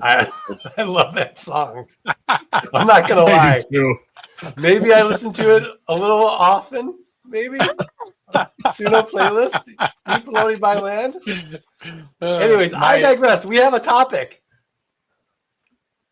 I love that song. I'm not gonna lie. Maybe I listen to it a little often. Maybe Suno playlist. Eat Bologna by Land. Anyways, I digress. We have a topic.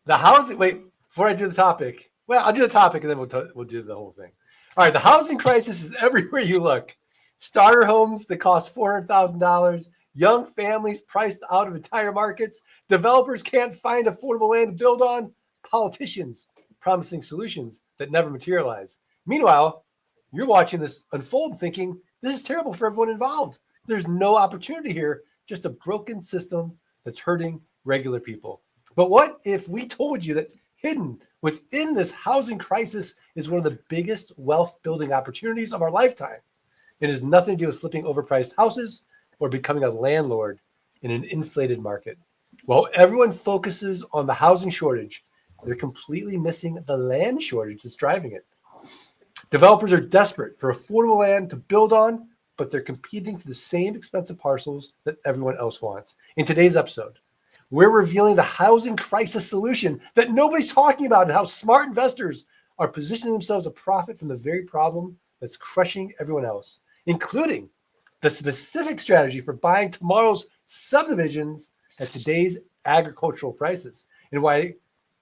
The housing. Wait, before I do the topic. Well, I'll do the topic and then we'll do the whole thing. All right, the housing crisis is everywhere you look. Starter homes that cost $400,000. Young families priced out of entire markets. Developers can't find affordable land to build on. Politicians promising solutions that never materialize. Meanwhile, you're watching this unfold thinking, this is terrible for everyone involved. There's no opportunity here, just a broken system that's hurting regular people. But what if we told you that hidden within this housing crisis is one of the biggest wealth building opportunities of our lifetime? It has nothing to do with flipping overpriced houses or becoming a landlord in an inflated market. While everyone focuses on the housing shortage, they're completely missing the land shortage that's driving it. Developers are desperate for affordable land to build on, but they're competing for the same expensive parcels that everyone else wants. In today's episode, we're revealing the housing crisis solution that nobody's talking about and how smart investors are positioning themselves to profit from the very problem that's crushing everyone else, including the specific strategy for buying tomorrow's subdivisions at today's agricultural prices, and why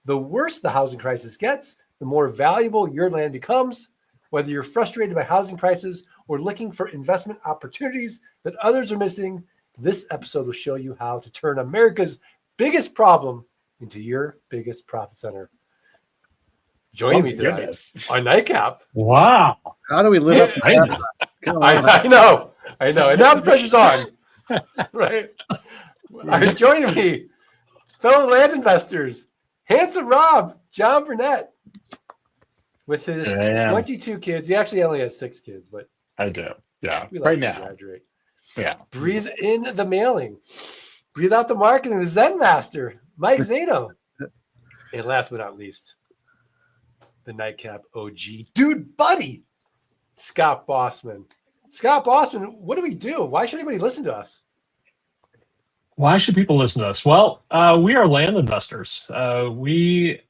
the worse the housing crisis gets, the more valuable your land becomes. Whether you're frustrated by housing prices or looking for investment opportunities that others are missing, this episode will show you how to turn America's biggest problem into your biggest profit center. Joining me today on Nightcap. Wow. How do we live up? I know. And now the pressure's on. Right? Joining me, fellow land investors, Handsome Rob, John Burnett, with his 22 kids. He actually only has 6 kids, but I do. Yeah. We like right now. Exaggerate. Yeah. Breathe in the mailing. Breathe out the marketing. The Zen Master, Mike Zato. And last but not least, the Nightcap OG, dude, buddy, Scott Bossman. Scott Bossman, what do we do? Why should anybody listen to us? Why should people listen to us? Well, we are land investors. We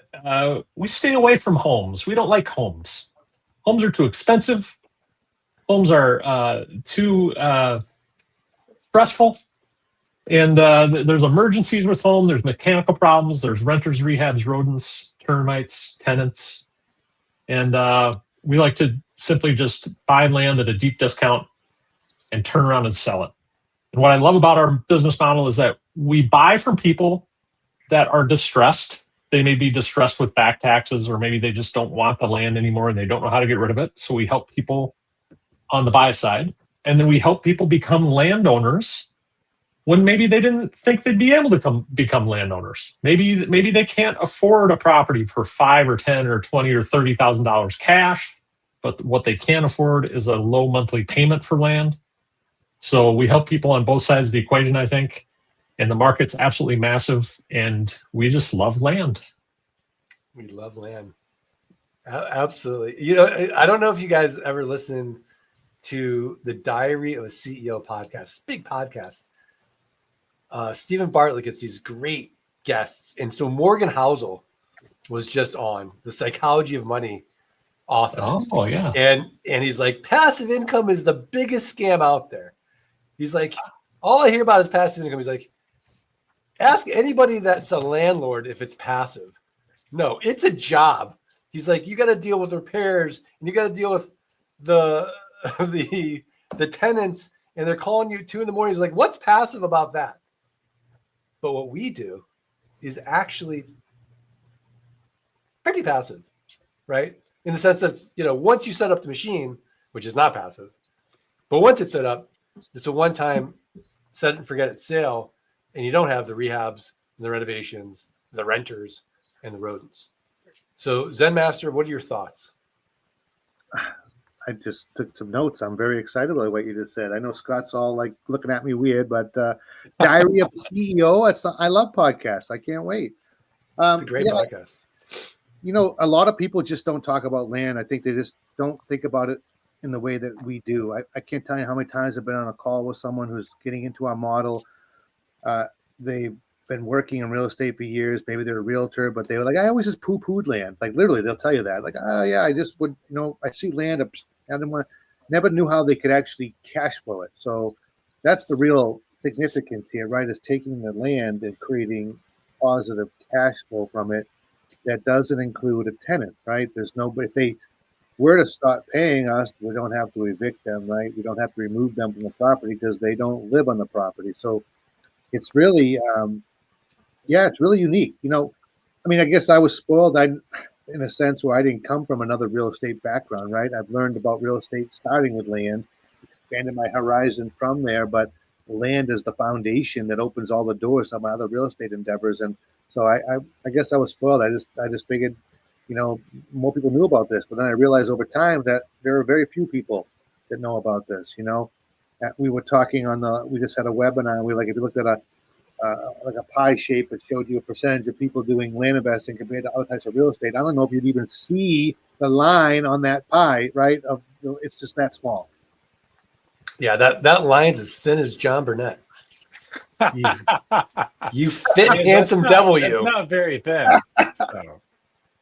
stay away from homes. We don't like homes. Homes are too expensive. Homes are too stressful. And there's emergencies with home. There's mechanical problems. There's renters, rehabs, rodents, termites, tenants. And we like to simply just buy land at a deep discount and turn around and sell it. And what I love about our business model is that we buy from people that are distressed. They may be distressed with back taxes, or maybe they just don't want the land anymore and they don't know how to get rid of it. So we help people on the buy side. And then we help people become landowners when maybe they didn't think they'd be able to become landowners. Maybe they can't afford a property for $5 or $10 or $20 or $30,000 cash, but what they can afford is a low monthly payment for land. So we help people on both sides of the equation, I think, and the market's absolutely massive, and we just love land. We love land. Absolutely. You know, I don't know if you guys ever listen to the Diary of a CEO podcast. It's a big podcast. Stephen Bartlett gets these great guests. And so Morgan Housel was just on the Psychology of Money office. Oh, yeah. And he's like, passive income is the biggest scam out there. He's like, all I hear about is passive income. He's like, ask anybody that's a landlord if it's passive. No, it's a job. He's like, you got to deal with repairs and you got to deal with the tenants, and they're calling you at 2 a.m. He's like, what's passive about that? But what we do is actually pretty passive, right? In the sense that, you know, once you set up the machine, which is not passive, but once it's set up, it's a one-time set it and forget it sale, and you don't have the rehabs, the renovations, the renters, and the rodents. So Zen Master, what are your thoughts? I just took some notes. I'm very excited by what you just said. I know Scott's all like looking at me weird, but Diary of a CEO, I love podcasts. I can't wait. It's a great podcast. You know, a lot of people just don't talk about land. I think they just don't think about it in the way that we do. I can't tell you how many times I've been on a call with someone who's getting into our model. They've been working in real estate for years. Maybe they're a realtor, but they were like, I always just poo-pooed land. Like literally, they'll tell you that. Like, oh yeah, I just would, I see land. I didn't want, never knew how they could actually cash flow it. So that's the real significance here, right? Is taking the land and creating positive cash flow from it. That doesn't include a tenant, right? There's no, if they were to start paying us, we don't have to evict them, right? We don't have to remove them from the property because they don't live on the property. So it's really, it's really unique. I mean, I guess I was spoiled. In a sense where I didn't come from another real estate background, right? I've learned about real estate starting with land, expanded my horizon from there, but land is the foundation that opens all the doors to my other real estate endeavors. And so I guess I was spoiled. I just figured, more people knew about this, but then I realized over time that there are very few people that know about this. We were talking we just had a webinar. If you looked at like a pie shape that showed you a percentage of people doing land investing compared to other types of real estate. I don't know if you'd even see the line on that pie, right? It's just that small. Yeah, that line's as thin as John Burnett. You fit handsome devil, you. It's not very thin.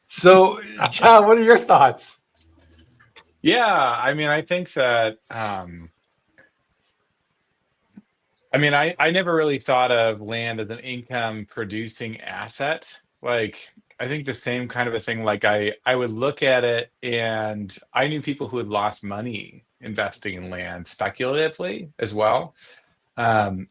So, John, what are your thoughts? Yeah, I mean, I think that I never really thought of land as an income producing asset. Like, I think the same kind of a thing, like I would look at it and I knew people who had lost money investing in land speculatively as well. But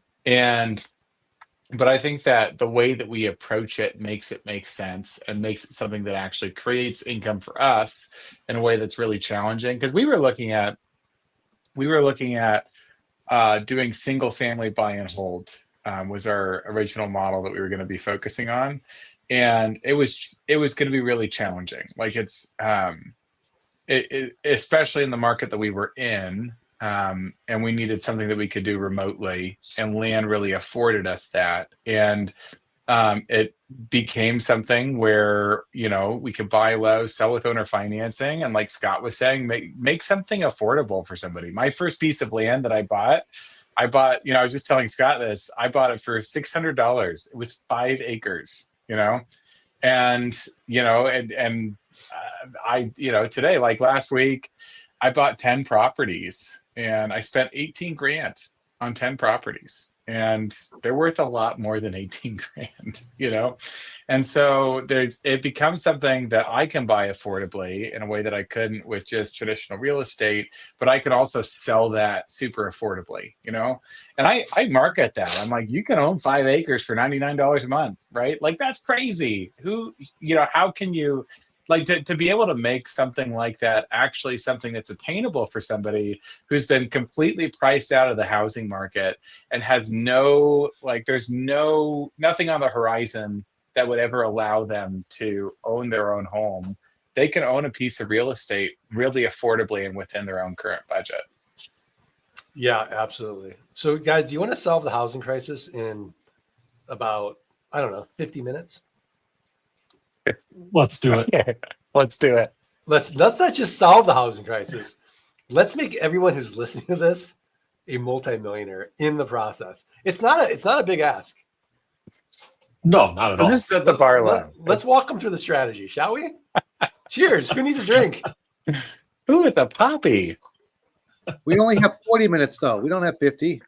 I think that the way that we approach it makes it make sense and makes it something that actually creates income for us in a way that's really challenging. Because we were looking at doing single family buy and hold was our original model that we were going to be focusing on, and it was going to be really challenging. Like especially in the market that we were in, and we needed something that we could do remotely, and land really afforded us that. And it became something where we could buy low, sell with owner financing, and like Scott was saying, make something affordable for somebody. My first piece of land that I bought, I was just telling Scott this, I bought it for $600. It was 5 acres, and I today, like last week, I bought 10 properties and I spent 18 grand on 10 properties. And they're worth a lot more than 18 grand, And so it becomes something that I can buy affordably in a way that I couldn't with just traditional real estate, but I could also sell that super affordably, And I market that. I'm like, you can own 5 acres for $99 a month, right? Like, that's crazy. How can you, like, to be able to make something like that actually something that's attainable for somebody who's been completely priced out of the housing market and has there's nothing on the horizon that would ever allow them to own their own home. They can own a piece of real estate really affordably and within their own current budget. Yeah, absolutely. So, guys, do you want to solve the housing crisis in about, 50 minutes? Let's do it. Okay. Let's do it. Let's not just solve the housing crisis. Let's make everyone who's listening to this a multimillionaire in the process. It's not a big ask. No, not at all. Just set the bar low. Let's walk them through the strategy, shall we? Cheers. Who needs a drink? Ooh, with a poppy. We only have 40 minutes though. We don't have 50.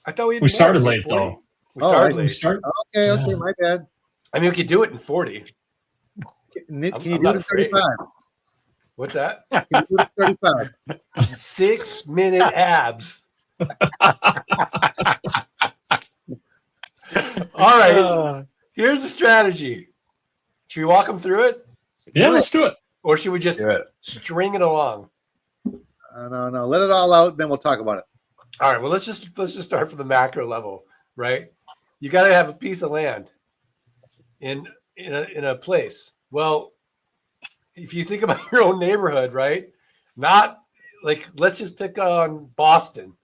I thought we started late though. We started late. Okay, my bad. I mean, we could do it in 40. Nick, can you do it in 35? What's that? Can you do it in 35? 6-minute abs. All right. Here's the strategy. Should we walk them through it? Yeah, let's do it. Or should we just string it along? No. Let it all out, then we'll talk about it. All right. Well, let's just start from the macro level, right? You got to have a piece of land in a place. Well, if you think about your own neighborhood, right? Not like, let's just pick on Boston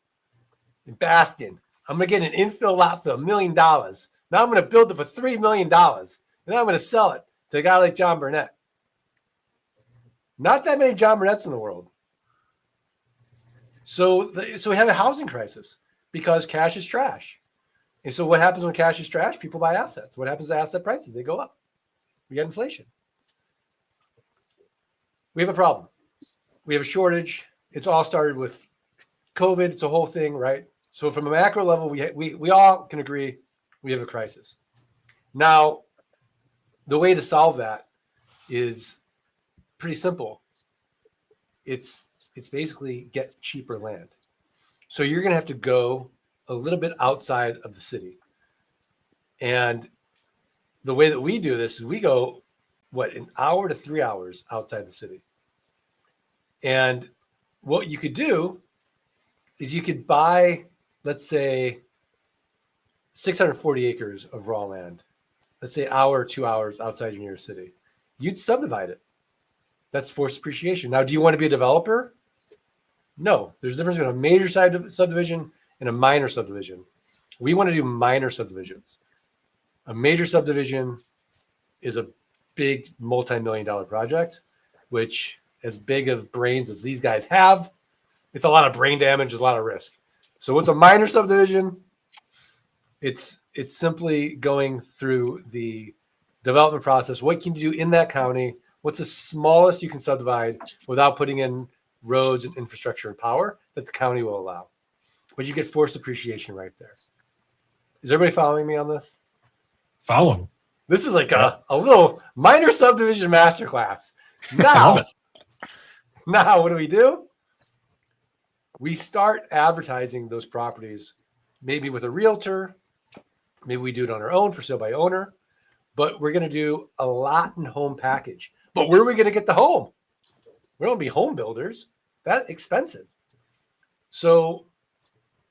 and Bastion. I'm going to get an infill lot for $1 million. Now I'm going to build it for $3 million. And then I'm going to sell it to a guy like John Burnett. Not that many John Burnetts in the world. So we have a housing crisis because cash is trash. And so what happens when cash is trash? People buy assets. What happens to asset prices? They go up. We get inflation. We have a problem. We have a shortage. It's all started with COVID. It's a whole thing, right? So from a macro level, we all can agree we have a crisis. Now, the way to solve that is pretty simple. It's basically get cheaper land. So you're going to have to go a little bit outside of the city. And the way that we do this is we go, an hour to 3 hours outside the city. And what you could do is you could buy, let's say, 640 acres of raw land. Let's say hour or 2 hours outside your nearest city. You'd subdivide it. That's forced appreciation. Now, do you want to be a developer? No. There's a difference between a major subdivision and a minor subdivision. We want to do minor subdivisions. A major subdivision is a big multi-million-dollar project, which, as big of brains as these guys have, it's a lot of brain damage, a lot of risk. So what's a minor subdivision? It's simply going through the development process. What can you do in that county? What's the smallest you can subdivide without putting in roads and infrastructure and power that the county will allow? But you get forced appreciation right there. Is everybody following me on this? Following. This is like a little minor subdivision masterclass. Now, what do? We start advertising those properties, maybe with a realtor. Maybe we do it on our own for sale by owner. But we're going to do a lot in home package. But where are we going to get the home? We don't be home builders. That's expensive. So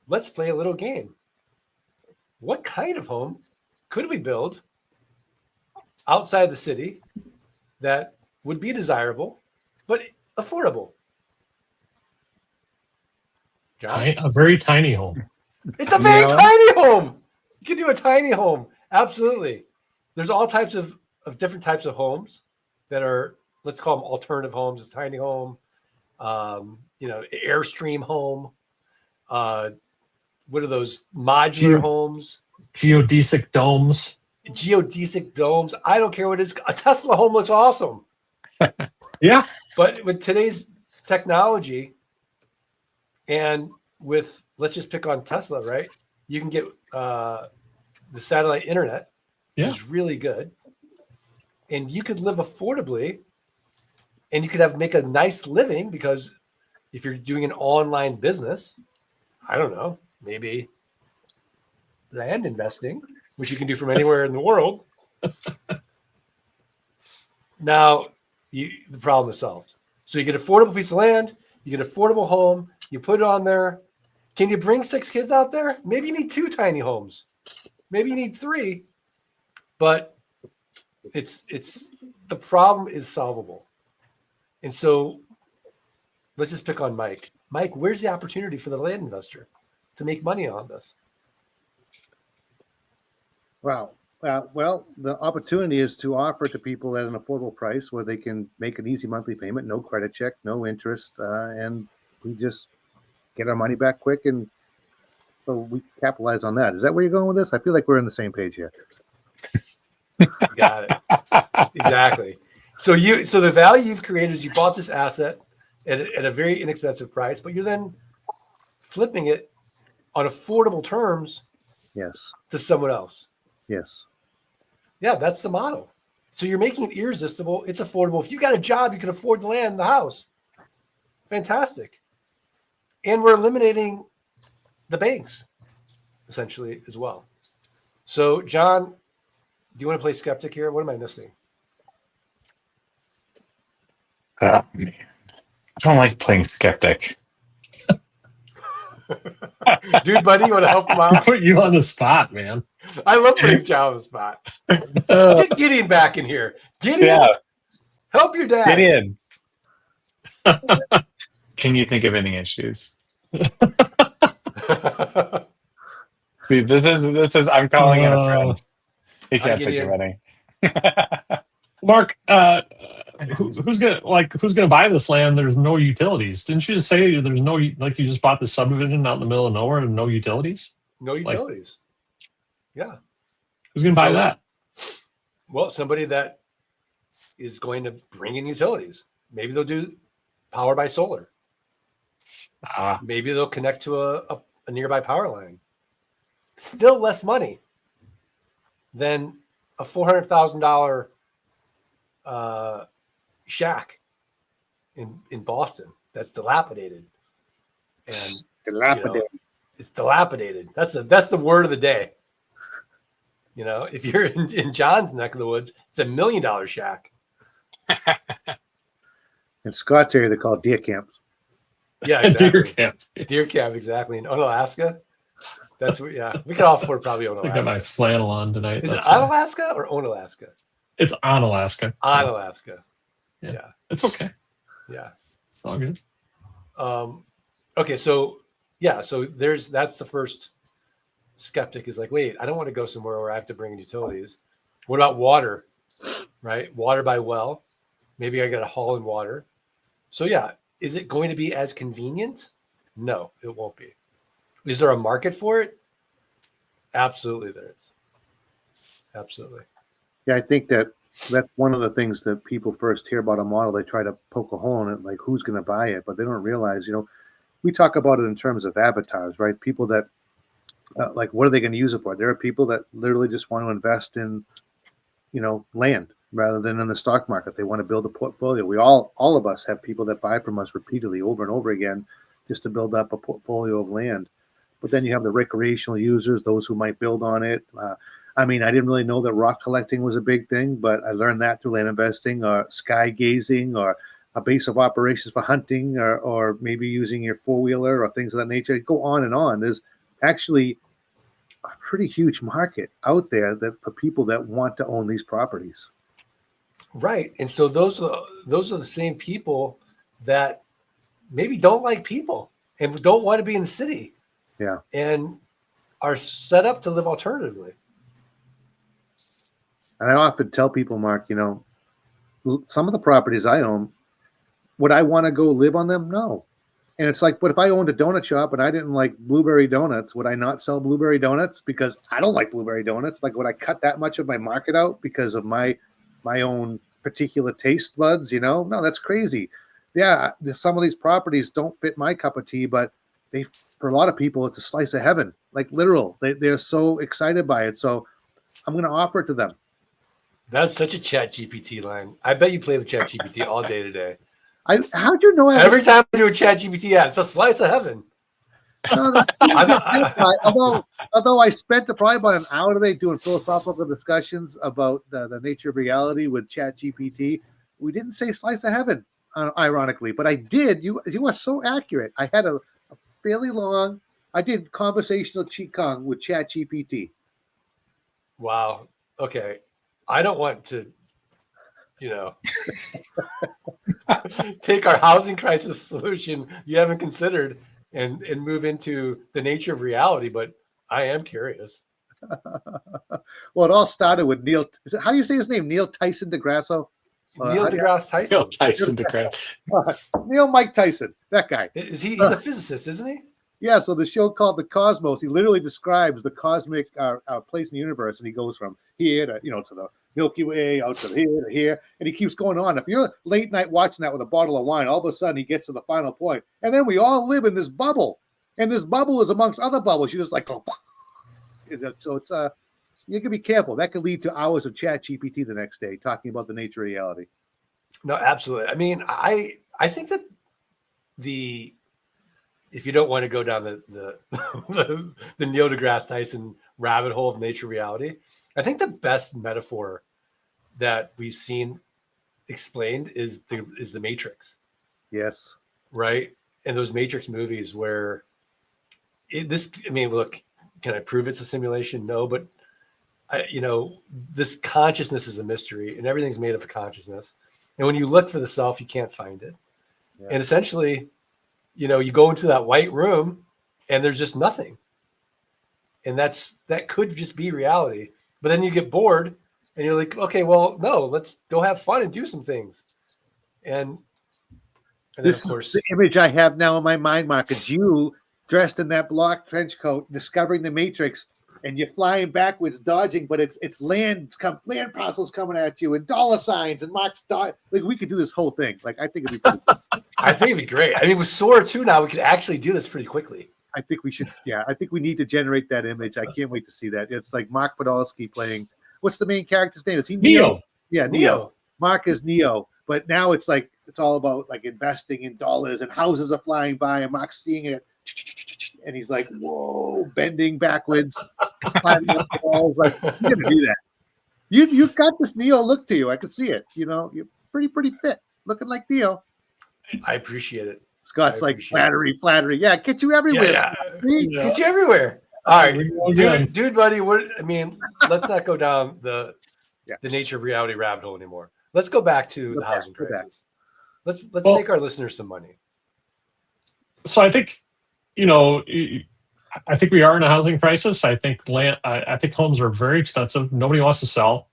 let's play a little game. What kind of home could we build outside the city that would be desirable, but affordable? John? A very tiny home. It's a very tiny home. You can do a tiny home. Absolutely. There's all types of different types of homes that are, let's call them alternative homes, a tiny home, Airstream home. What are those modular homes? Geodesic domes. Geodesic domes. I don't care what it is. A Tesla home looks awesome. Yeah. But with today's technology and with, let's just pick on Tesla, right? You can get the satellite internet, which is really good. And you could live affordably and you could make a nice living, because if you're doing an online business, I don't know, maybe land investing, which you can do from anywhere in the world. Now, the problem is solved. So you get an affordable piece of land, you get an affordable home, you put it on there. Can you bring 6 kids out there? Maybe you need 2 tiny homes. Maybe you need 3. But it's the problem is solvable. And so let's just pick on Mike. Mike, where's the opportunity for the land investor to make money on this? Wow. Well, the opportunity is to offer to people at an affordable price where they can make an easy monthly payment, no credit check, no interest, and we just get our money back quick, and so we capitalize on that. Is that where you're going with this? I feel like we're on the same page here. You got it. Exactly. So the value you've created is you bought this asset at a very inexpensive price, but you're then flipping it on affordable terms. Yes. To someone else. Yes. Yeah, that's the model. So you're making it irresistible. It's affordable. If you got a job, you can afford the land, the house. Fantastic. And we're eliminating the banks, essentially, as well. So, John, do you want to play skeptic here? What am I missing? Oh, man. I don't like playing skeptic. Dude, buddy, you want to help him out? Put you on the spot, man. I love putting John on the spot. Get Gideon back in here. Gideon, help your dad. Get in. Can you think of any issues? See, this is. I'm calling in a friend. He can't think of any. Mark, who's gonna buy this land? There's no utilities. Didn't you just say you just bought the subdivision out in the middle of nowhere and no utilities? No utilities. Yeah. Who's going to buy So- that? Well, somebody that is going to bring in utilities. Maybe they'll do power by solar. Maybe they'll connect to a nearby power line. Still less money than a $400,000 shack in Boston that's dilapidated. And Dilapidated. it's dilapidated. That's the word of the day. If you're in John's neck of the woods, it's $1 million shack. In Scott's area, they call it deer camps. Yeah, exactly. Deer camp. Deer camp, exactly. In Unalaska. That's what. Yeah, we can all afford probably I got Unalaska. my flannel on tonight. Is it That's on why. Alaska or Unalaska? It's on Alaska. On Alaska. Yeah. Yeah. It's okay. Yeah. It's all good. Okay, so that's the first skeptic is like, wait, I don't want to go somewhere where I have to bring in utilities. What about water? Right? Water by well. Maybe I got to haul in water. So yeah, is it going to be as convenient? No, it won't be. Is there a market for it? Absolutely there is. Absolutely. Yeah, I think that's one of the things that people first hear about a model. They try to poke a hole in it, like who's going to buy it, but they don't realize, we talk about it in terms of avatars, right? People that like, what are they going to use it for? There are people that literally just want to invest in, land rather than in the stock market. They want to build a portfolio. We all of us have people that buy from us repeatedly over and over again just to build up a portfolio of land. But then you have the recreational users, those who might build on it. I didn't really know that rock collecting was a big thing, but I learned that through land investing, or sky gazing, or a base of operations for hunting, or maybe using your four-wheeler or things of that nature. Go on and on. There's actually a pretty huge market out there that for people that want to own these properties. Right. And so those are the same people that maybe don't like people and don't want to be in the city. Yeah. And are set up to live alternatively. And I often tell people, Mark, some of the properties I own, would I want to go live on them? No. And it's like, but if I owned a donut shop and I didn't like blueberry donuts, would I not sell blueberry donuts because I don't like blueberry donuts? Like, would I cut that much of my market out because of my own particular taste buds? No, that's crazy. Yeah, some of these properties don't fit my cup of tea, but for a lot of people, it's a slice of heaven, like literal. They're so excited by it. So I'm going to offer it to them. That's such a Chat GPT line. I bet you play with Chat GPT all day today. How'd you know? Every time I do a Chat GPT ad, it's a slice of heaven. No, although I spent probably about an hour today doing philosophical discussions about the nature of reality with Chat GPT, we didn't say slice of heaven, ironically, but I did. You are so accurate. I had a fairly long. I did conversational Qigong with Chat GPT. Wow. Okay. I don't want to, take our housing crisis solution you haven't considered and move into the nature of reality, but I am curious. Well, it all started with Neil. How do you say his name? Neil Tyson DeGrasso? Neil deGrasse Tyson. Neil Tyson DeGrasse. Neil Mike Tyson, that guy. He's a physicist, isn't he? Yeah, so the show called The Cosmos, he literally describes the cosmic place in the universe, and he goes from here to to the Milky Way, out to here, and he keeps going on. If you're late night watching that with a bottle of wine, all of a sudden he gets to the final point, and then we all live in this bubble, and this bubble is amongst other bubbles. You just like go, so it's you can be careful. That could lead to hours of Chat GPT the next day talking about the nature of reality. No, absolutely. I think that if you don't want to go down the Neil deGrasse Tyson rabbit hole of nature reality, I think the best metaphor that we've seen explained is the Matrix. Yes. Right? And those Matrix movies where look, can I prove it's a simulation? No, but this consciousness is a mystery, and everything's made of a consciousness. And when you look for the self, you can't find it. Yeah. And essentially, you go into that white room and there's just nothing. And that could just be reality. But then you get bored and you're like, okay, well, no, let's go have fun and do some things. And this of course, is the image I have now in my mind, Mark, is you dressed in that block trench coat, discovering the Matrix, and you're flying backwards, dodging, but it's land parcels coming at you, and dollar signs, and Mark's like we could do this whole thing. Like I think it'd be pretty cool. I think it'd be great. I mean, with Sora 2 now, we could actually do this pretty quickly. I think we should. Yeah, I think we need to generate that image. I can't wait to see that. It's like Mark Podolsky playing. What's the main character's name? Is he Neo. Yeah, Neo. Mark is Neo, but now it's like it's all about like investing in dollars, and houses are flying by, and Mark's seeing it, and he's like, "Whoa!" Bending backwards, climbing up the walls. Like you're gonna do that. You've got this Neo look to you. I can see it. You know, you're pretty fit, looking like Neo. I appreciate it. Scott's like flattery. Yeah, get you everywhere. Yeah. See? Yeah. Get you everywhere. All right, dude, buddy. Let's not go down the nature of reality rabbit hole anymore. Let's go back to the housing crisis. Let's make our listeners some money. So I think, I think we are in a housing crisis. I think I think homes are very expensive. Nobody wants to sell.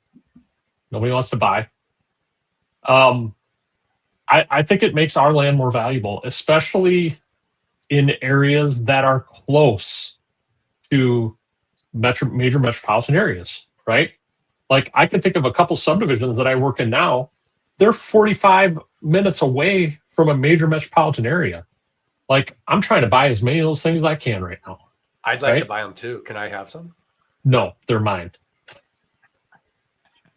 Nobody wants to buy. I think it makes our land more valuable, especially in areas that are close to major metropolitan areas, right? Like I can think of a couple subdivisions that I work in now. They're 45 minutes away from a major metropolitan area. Like I'm trying to buy as many of those things as I can right now. I'd like to buy them too. Can I have some? No, they're mine.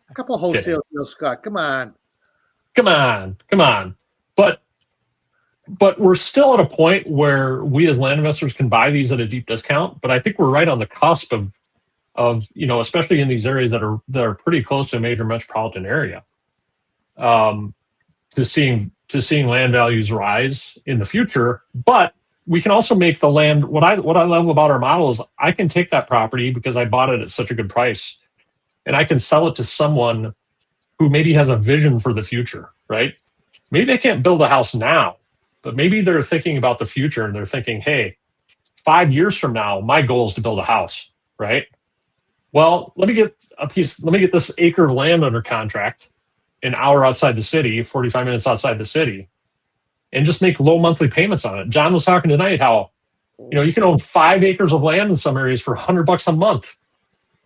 A couple wholesale deals, Scott. Come on. But we're still at a point where we as land investors can buy these at a deep discount. But I think we're right on the cusp of especially in these areas that are pretty close to a major metropolitan area, to seeing land values rise in the future. But we can also make the land. What I love about our model is I can take that property because I bought it at such a good price, and I can sell it to someone who maybe has a vision for the future, right? Maybe they can't build a house now, but maybe they're thinking about the future and they're thinking, hey, 5 years from now, my goal is to build a house, right? Well, let me get this acre of land under contract an hour outside the city, 45 minutes outside the city, and just make low monthly payments on it. John was talking tonight how, you can own 5 acres of land in some areas for $100 a month,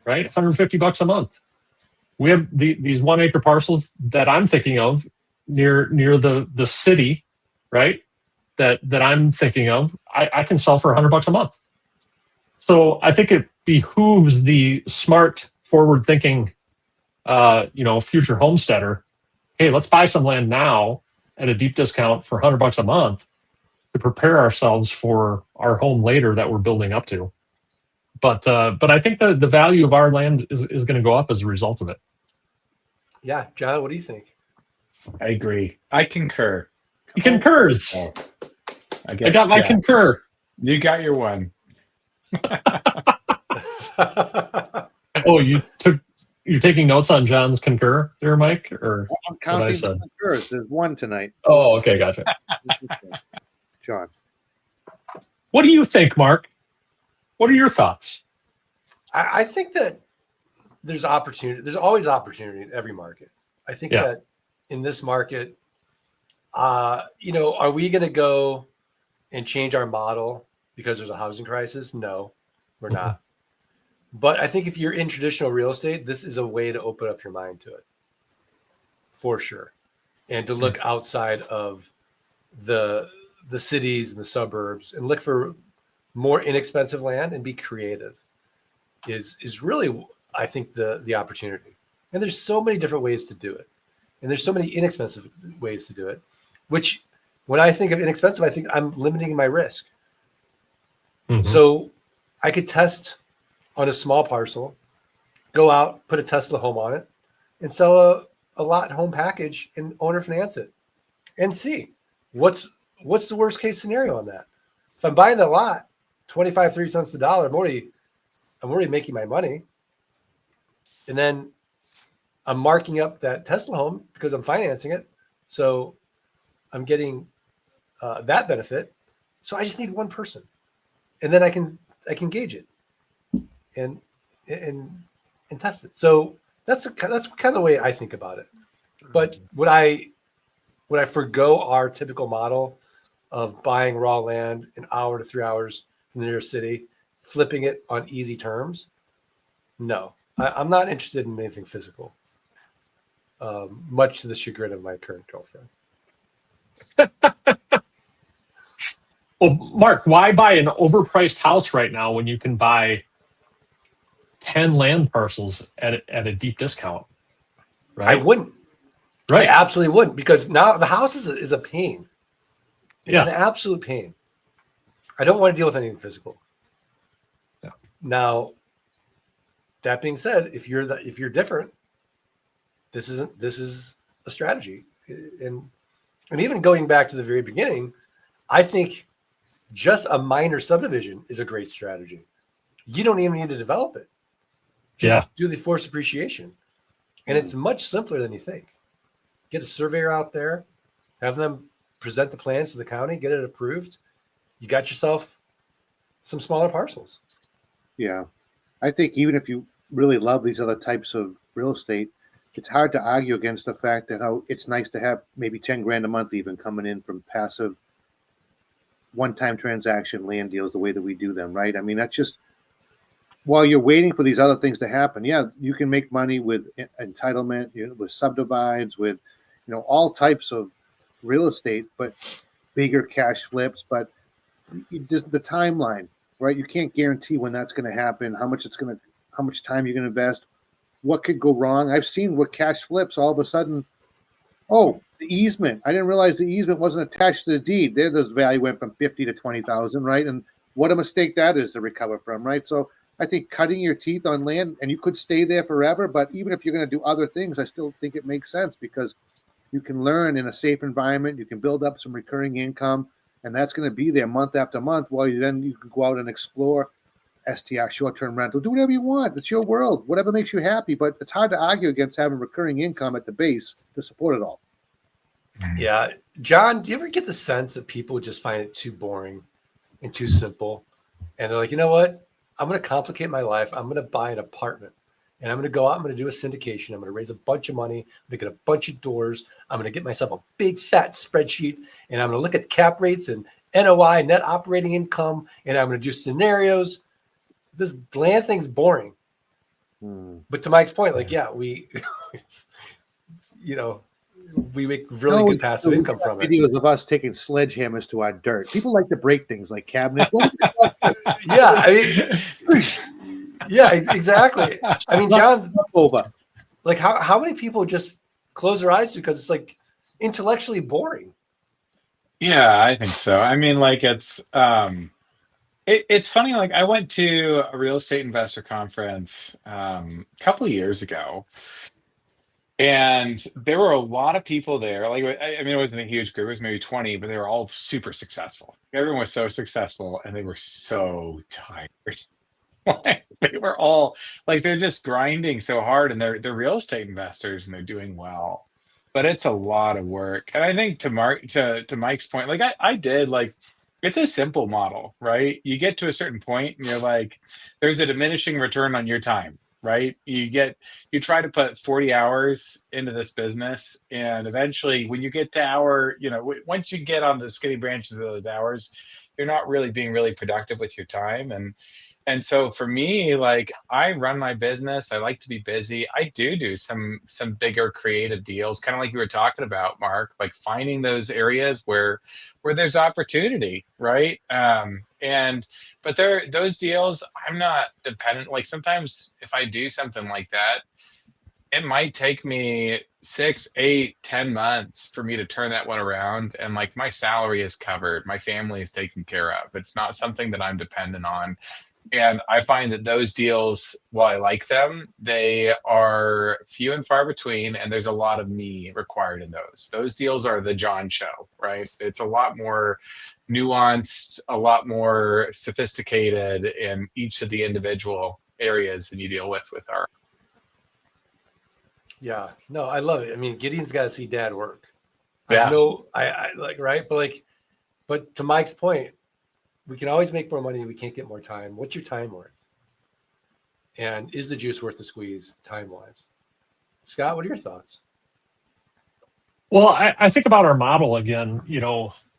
right? $150 a month. We have these 1 acre parcels that I'm thinking of near the city, right? That I'm thinking of, I can sell for $100 a month. So I think it behooves the smart, forward-thinking, future homesteader. Hey, let's buy some land now at a deep discount for $100 a month to prepare ourselves for our home later that we're building up to. But I think the value of our land is going to go up as a result of it. Yeah, John, what do you think? I agree. I concur. He concurs. Oh, I got my concur. You got your one. Oh, you're taking notes on John's concur there, Mike? Or I'm counting the concurs. There's one tonight. Oh, okay, gotcha. John. What do you think, Mark? What are your thoughts? I think that there's opportunity. There's always opportunity in every market. I think that in this market, are we going to go and change our model because there's a housing crisis? No, we're not. But I think if you're in traditional real estate, this is a way to open up your mind to it, for sure, and to look outside of the cities and the suburbs and look for more inexpensive land and be creative. Is really, I think, the opportunity. And there's so many different ways to do it, and there's so many inexpensive ways to do it. Which, when I think of inexpensive, I think I'm limiting my risk. Mm-hmm. So I could test on a small parcel, go out, put a Tesla home on it, and sell a lot home package and owner finance it, and see what's the worst case scenario on that. If I'm buying the lot, 25, 30 cents a dollar, I'm already making my money. And then I'm marking up that Tesla home because I'm financing it. So I'm getting that benefit. So I just need one person, and then I can gauge it and test it. So that's kind of the way I think about it. But would I forgo our typical model of buying raw land an hour to 3 hours from the nearest city, flipping it on easy terms? No, I'm not interested in anything physical. Much to the chagrin of my current girlfriend. Well, Mark, why buy an overpriced house right now when you can buy 10 land parcels at a deep discount? Right? I wouldn't. Right. I absolutely wouldn't, because now the house is a pain. It's an absolute pain. I don't want to deal with anything physical. Yeah. Now, that being said, if you're different, this is a strategy, and even going back to the very beginning, I think just a minor subdivision is a great strategy. You don't even need to develop it. Just do the forced appreciation, and it's much simpler than you think. Get a surveyor out there, have them present the plans to the county, get it approved. You got yourself some smaller parcels. Yeah. I think even if you really love these other types of real estate, it's hard to argue against the fact that how it's nice to have maybe 10 grand a month even coming in from passive one-time transaction land deals the way that we do them, right? I mean, that's just, while you're waiting for these other things to happen, yeah, you can make money with entitlement, with subdivides, with, all types of real estate, but bigger cash flips. But just the timeline, right? You can't guarantee when that's going to happen, how much time you're going to invest, what could go wrong. I've seen what cash flips all of a sudden. Oh, the easement. I didn't realize the easement wasn't attached to the deed. There, the value went from 50 to 20,000, right? And what a mistake that is to recover from, right? So I think cutting your teeth on land, and you could stay there forever, but even if you're going to do other things, I still think it makes sense, because you can learn in a safe environment. You can build up some recurring income, and that's going to be there month after month, while you can go out and explore STR, short-term rental. Do whatever you want. It's your world, whatever makes you happy. But it's hard to argue against having recurring income at the base to support it all. Yeah. John, do you ever get the sense that people just find it too boring and too simple? And they're like, you know what? I'm going to complicate my life. I'm going to buy an apartment, and I'm going to go out. I'm going to do a syndication. I'm going to raise a bunch of money. I'm going to get a bunch of doors. I'm going to get myself a big fat spreadsheet, and I'm going to look at cap rates and NOI, net operating income, and I'm going to do scenarios. This land thing's boring. But to Mike's point, like, yeah, we make really good passive income from it. Videos of us taking sledgehammers to our dirt. People like to break things like cabinets. Yeah, exactly. I mean, John, like how many people just close their eyes because it's like intellectually boring? Yeah, I think so. I mean, like it's funny. Like I went to a real estate investor conference a couple of years ago, and there were a lot of people there. Like I mean, it wasn't a huge group; it was maybe 20, but they were all super successful. Everyone was so successful, and they were so tired. They were all like they're just grinding so hard, and they're real estate investors, and they're doing well. But it's a lot of work. And I think to Mike's point, like I did, like it's a simple model, right? You get to a certain point and you're like, there's a diminishing return on your time, right? You try to put 40 hours into this business, and eventually when you get to once you get on the skinny branches of those hours, you're not really being really productive with your time. And so for me, like I run my business, I like to be busy. I do some bigger creative deals, kind of like you were talking about, Mark, like finding those areas where there's opportunity, right? But those deals, I'm not dependent. Like sometimes if I do something like that, it might take me 6, 8, 10 months for me to turn that one around. And like my salary is covered, my family is taken care of. It's not something that I'm dependent on. And I find that those deals, while I like them, they are few and far between, and there's a lot of me required in those. Those deals are the John show, right? It's a lot more nuanced, a lot more sophisticated in each of the individual areas that you deal with our. Yeah, no, I love it. I mean, Gideon's got to see Dad work. Yeah. I like, right? But to Mike's point, we can always make more money. We can't get more time. What's your time worth? And is the juice worth the squeeze time-wise? Scott, what are your thoughts? Well, I think about our model again,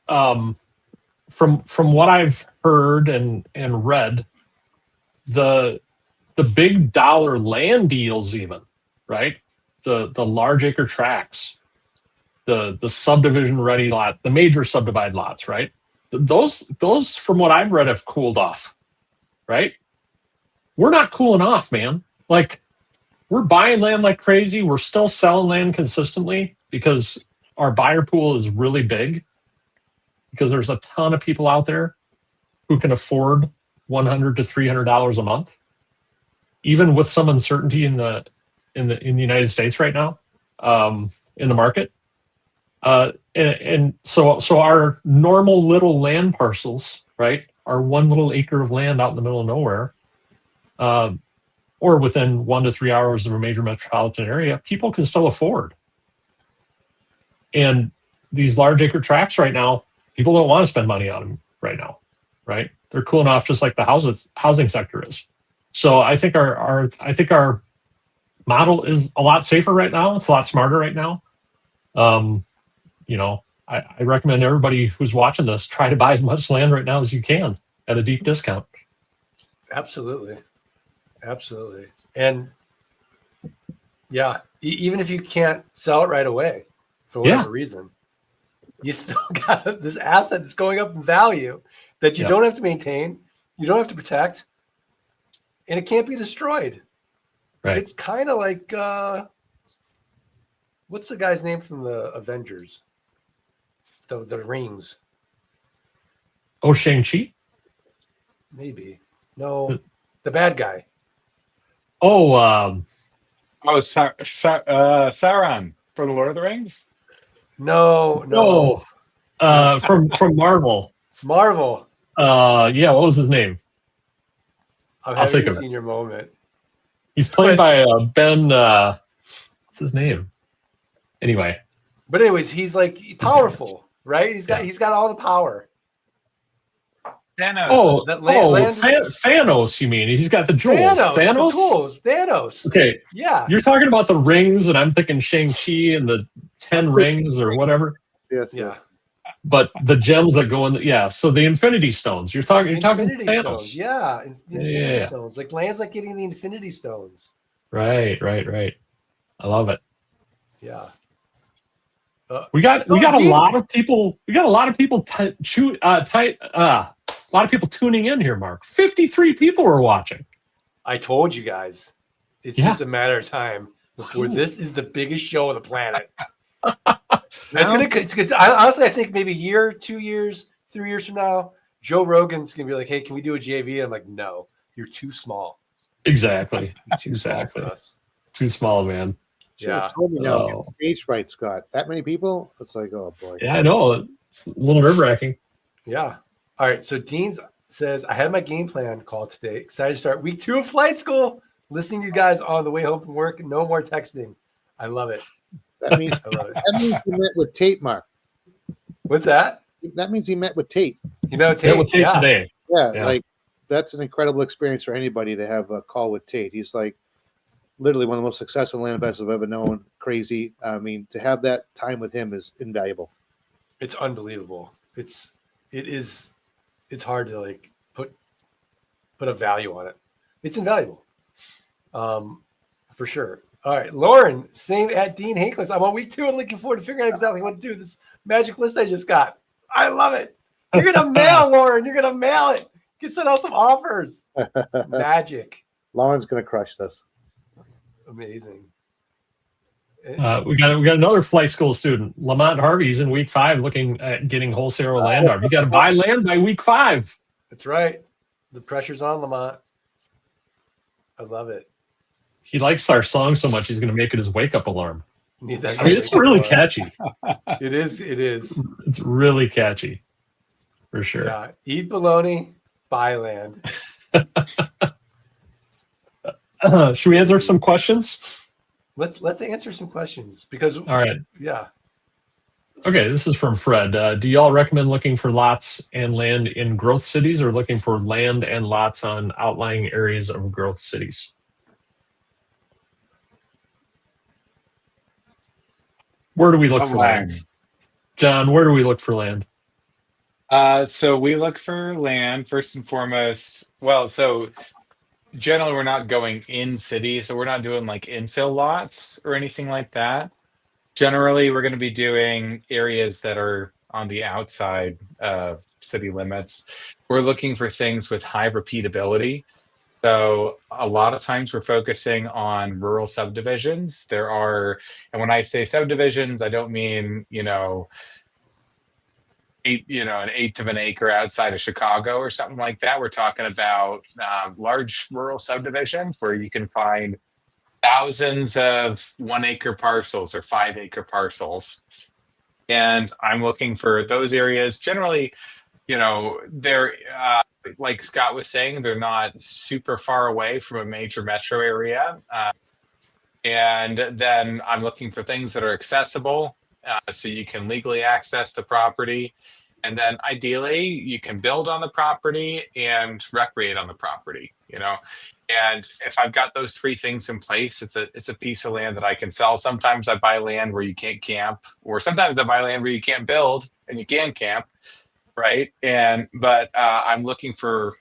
from what I've heard and read, the the big dollar land deals, even, right? The large acre tracts, the subdivision ready lot, the major subdivide lots, right? Those from what I've read have cooled off, right? We're not cooling off, man. Like, we're buying land like crazy. We're still selling land consistently because our buyer pool is really big, because there's a ton of people out there who can afford $100 to $300 a month, even with some uncertainty in the United States right now, in the market. And so our normal little land parcels, right, our 1 little acre of land out in the middle of nowhere, or within 1 to 3 hours of a major metropolitan area, people can still afford. And these large acre tracts right now, people don't want to spend money on them right now, right? They're cooling off just like the housing sector is. So I think our model is a lot safer right now. It's a lot smarter right now. I recommend everybody who's watching this try to buy as much land right now as you can at a deep discount. Absolutely. And yeah, even if you can't sell it right away for whatever reason, you still got this asset that's going up in value that you don't have to maintain, you don't have to protect, and it can't be destroyed. Right. It's kind of like what's the guy's name from the Avengers? The rings. Oh, Shang-Chi? Maybe. No, the bad guy. Oh, Sauron for the Lord of the Rings. No. From Marvel. Marvel. Yeah, what was his name? I'll think you of it. seen your moment. He's played by Ben. What's his name? Anyway. But anyways, he's like powerful, right? He's got all the power. Thanos. Thanos, you mean? He's got the jewels. Thanos? The tools. Thanos. Okay. Yeah. You're talking about the rings, and I'm thinking Shang-Chi and the 10 rings or whatever. Yes. Yeah. But the gems that go in, so the Infinity Stones. You're talking Infinity Thanos. Stones. Yeah. Infinity Stones. Like land's like getting the Infinity Stones. Right. I love it. Yeah. We got a lot of people. We got a lot of people. A lot of people tuning in here, Mark. 53 people are watching. I told you guys, it's just a matter of time before this is the biggest show on the planet. Honestly, I think maybe a year, 2 years, 3 years from now, Joe Rogan's gonna be like, "Hey, can we do a JV?" I'm like, "No, you're too small." Exactly. Too small for us. Too small, man. Yeah. Told me now, get stage fright, Scott. That many people? It's like, oh boy. Yeah, I know. It's a little nerve-wracking. Yeah. All right. So Dean says, I had my game plan call today. Excited to start week 2 of flight school. Listening to you guys on the way home from work. No more texting. I love it. That means he met with Tate, Mark. What's that? That means he met with Tate. He met with Tate, today. Yeah, like that's an incredible experience for anybody to have a call with Tate. He's like literally one of the most successful land investors I've ever known. Crazy. I mean, to have that time with him is invaluable. It's unbelievable. It's hard to like put a value on it. It's invaluable. For sure. All right, Lauren, same at Dean Hankless. I'm on week 2 and looking forward to figuring out exactly what to do. This magic list I just got. I love it. You're gonna mail, Lauren. You're gonna mail it. You can send out some offers. Magic. Lauren's gonna crush this. Amazing. We got another flight school student, Lamont Harvey's in week 5, looking at getting wholesale land. You got to buy land by week 5. That's right. The pressure's on Lamont. I love it. He likes our song so much, he's going to make it his wake-up alarm. It's really catchy. It is. It's really catchy, for sure. Yeah. Eat bologna, buy land. Should we answer some questions? Let's answer some questions because all right. Yeah. Okay, this is from Fred. Do y'all recommend looking for lots and land in growth cities or looking for land and lots on outlying areas of growth cities? Where do we look for land? John, where do we look for land? So we look for land first and foremost. Well, so generally we're not going in city, so we're not doing like infill lots or anything like that. Generally, we're going to be doing areas that are on the outside of city limits. We're looking for things with high repeatability. So a lot of times we're focusing on rural subdivisions. There are, and when I say subdivisions, I don't mean, an eighth of an acre outside of Chicago or something like that. We're talking about large rural subdivisions where you can find thousands of 1 acre parcels or 5 acre parcels. And I'm looking for those areas. Generally, they're like Scott was saying, they're not super far away from a major metro area. And then I'm looking for things that are accessible, so you can legally access the property. And then ideally, you can build on the property and recreate on the property, And if I've got those three things in place, it's a piece of land that I can sell. Sometimes I buy land where you can't camp, or sometimes I buy land where you can't build and you can camp, right? But I'm looking for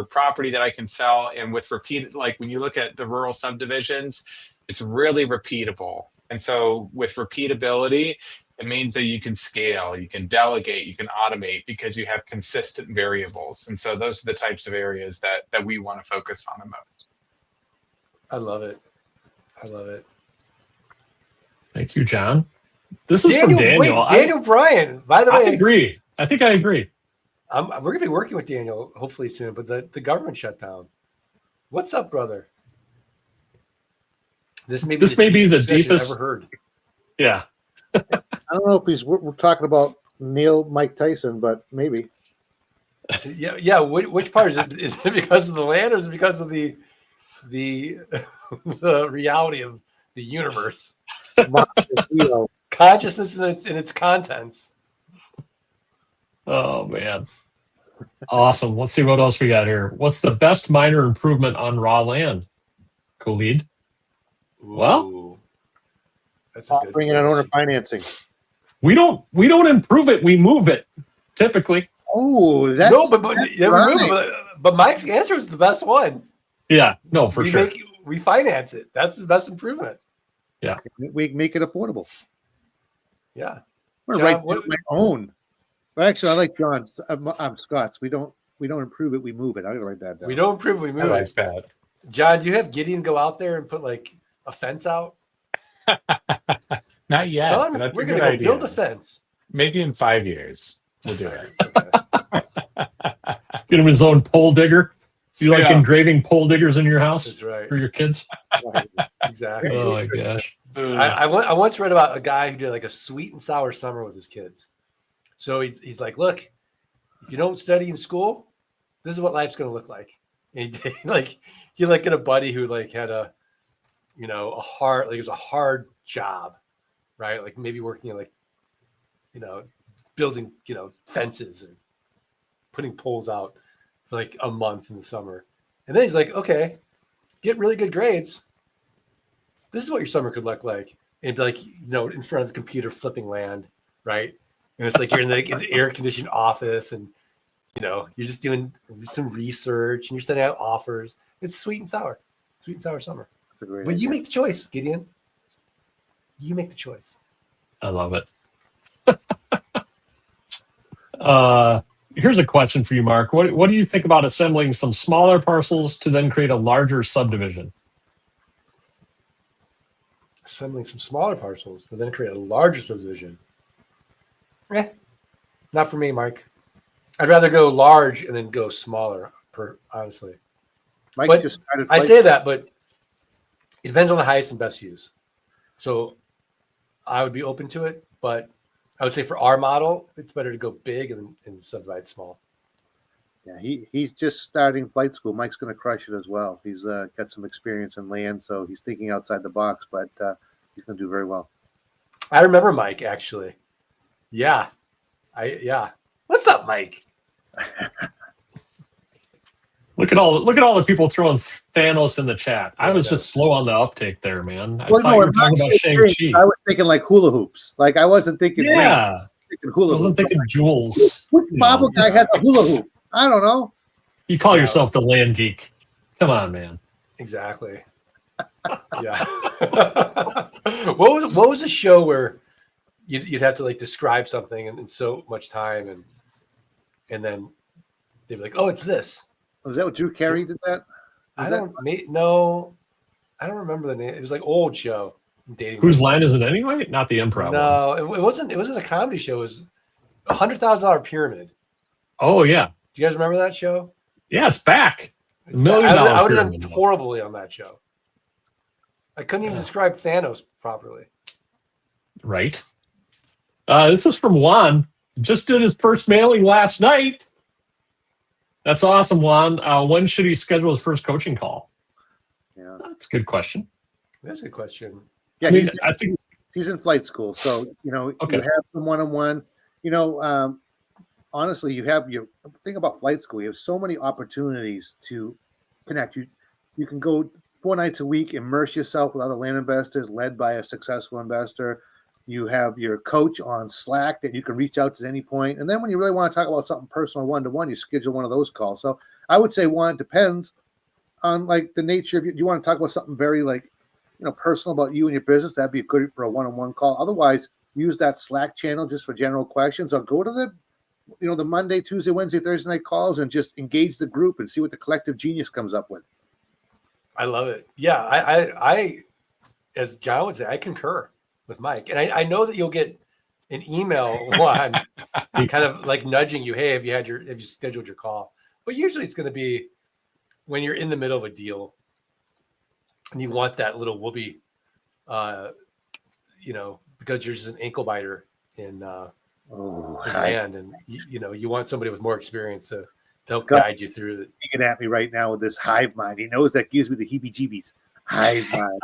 property that I can sell, and with repeated, like when you look at the rural subdivisions, it's really repeatable. And so with repeatability, it means that you can scale, you can delegate, you can automate because you have consistent variables. And so those are the types of areas that we want to focus on the most. I love it. Thank you, John. This is from Daniel. Wait, Daniel Bryan, by the way. I agree. I think I agree. We're going to be working with Daniel hopefully soon, but the government shutdown. What's up, brother? This may be the deepest I've ever heard. Yeah. I don't know if we're talking about Mike Tyson, but maybe. Yeah. Which part is it? Is it because of the land, or is it because of the reality of the universe? Consciousness in its contents. Oh man. Awesome. Let's see what else we got here. What's the best minor improvement on raw land? Khalid? Well, that's a good bringing in owner financing. We don't improve it. We move it typically. Oh, that's no, but Mike's answer is the best one. Yeah, no, for sure. We finance it. That's the best improvement. Yeah, we make it affordable. Yeah, I'm gonna write my own. Well, actually, I like John's. I'm Scott's. We don't improve it. We move it. I'm gonna write that down. We don't improve. We move it. Bad. John, do you have Gideon go out there and put like a fence out? Not yet. Son, we're going to go build a fence. Maybe in 5 years we'll do it. Get him his own pole digger. You like engraving pole diggers in your house? That's right. For your kids? Exactly. Oh my gosh. I once read about a guy who did like a sweet and sour summer with his kids. So he's like, look, if you don't study in school, this is what life's going to look like. And he get a buddy who like had a hard, like it was a hard job, right? Like maybe working in building, fences and putting poles out for like a month in the summer. And then he's like, okay, get really good grades. This is what your summer could look like. And be like, in front of the computer flipping land, right? And it's like you're in the air conditioned office and, you're just doing some research and you're sending out offers. It's sweet and sour summer. But you make the choice, Gideon. You make the choice. I love it. Here's a question for you, Mark. What do you think about assembling some smaller parcels to then create a larger subdivision? Assembling some smaller parcels to then create a larger subdivision. Not for me, Mike. I'd rather go large and then go smaller, honestly. Mike just started I say that, but it depends on the highest and best use. So I would be open to it, but I would say for our model, it's better to go big and subdivide small. Yeah, he's just starting flight school. Mike's going to crush it as well. He's got some experience in land, so he's thinking outside the box, but he's going to do very well. I remember Mike, actually. Yeah. What's up, Mike? Look at all the people throwing Thanos in the chat. I was just slow on the uptake there, man. I thought you were talking about Shang-Chi. I was thinking like hula hoops. Like I wasn't thinking. Yeah. Hula I wasn't hoops. thinking jewels. Which Marvel guy has a hula hoop? I don't know. You call yourself the land geek. Come on, man. Exactly. Yeah. What was a show where you'd have to like describe something in so much time and then they'd be like, oh, it's this. Was that what Drew Carey did that? No, I don't remember the name. It was like old show. I'm dating Whose myself. line is it anyway? Not the improv one. No, it wasn't a comedy show. It was $100,000 Pyramid. Oh, yeah. Do you guys remember that show? Yeah, it's back. I $1 million would have done pyramid. horribly on that show. I couldn't even describe Thanos properly. Right. This is from Juan. Just did his first mailing last night. That's awesome, Juan. When should he schedule his first coaching call? Yeah, That's a good question. That's a good question. yeah. I mean, I think He's in flight school, so you Okay. have some one-on-one. Honestly, you have your thing about flight school. You have so many opportunities to connect. You can go 4 nights a week, immerse yourself with other land investors, led by a successful investor. You have your coach on Slack that you can reach out to at any point. And then when you really want to talk about something personal, one-to-one, you schedule one of those calls. So I would say one depends on like the nature of you want to talk about something very like personal about you and your business. That'd be good for a one-on-one call. Otherwise, use that Slack channel just for general questions, or go to the Monday, Tuesday, Wednesday, Thursday night calls and just engage the group and see what the collective genius comes up with. I love it. Yeah, I as John would say, I concur with Mike. And I know that you'll get an email one kind of like nudging you, hey, have you scheduled your call? But usually it's going to be when you're in the middle of a deal and you want that little whoopee, because you're just an ankle biter in hand, and you want somebody with more experience to help guide you through it. Looking at me right now with this hive mind. He knows that gives me the heebie-jeebies. Hive mind.